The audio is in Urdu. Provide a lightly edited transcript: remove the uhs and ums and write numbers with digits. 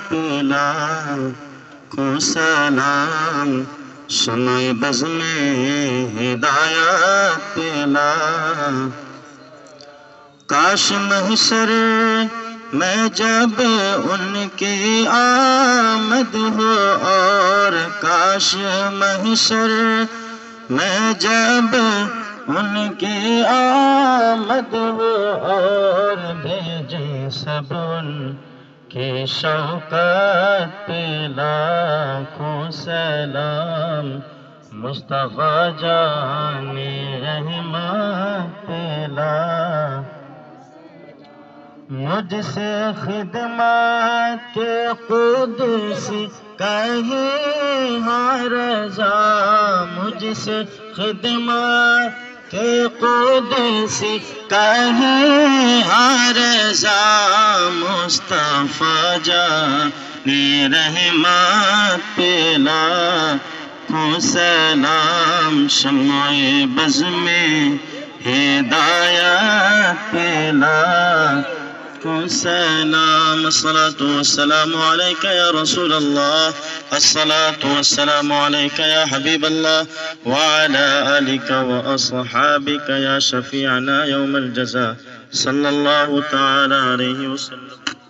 پلا کو سلام شمع بز میں ہدایت پلا کاش محشر میں جب ان کی آمد ہو اور کاش محشر میں جب ان کی آمد ہو اور بھیجیں سب ان کی شوکت پہ لاکھوں سلام مصطفیٰ جان رحمت پہ مجھ سے خدمت کے قدسی کہیں ہاں رضا مجھ سے خدمت کے قدسی کہیں ہاں رضا مصطفیٰ جان رحمت پہ لاکھوں سلام شمع بز میں ہدایت پہ السلام الصلاة والسلام عليك يا رسول الله الصلاة والسلام عليك يا حبيب الله وعلى آلك وأصحابك يا شفيعنا يوم الجزاء صلى الله تعالى عليه وسلم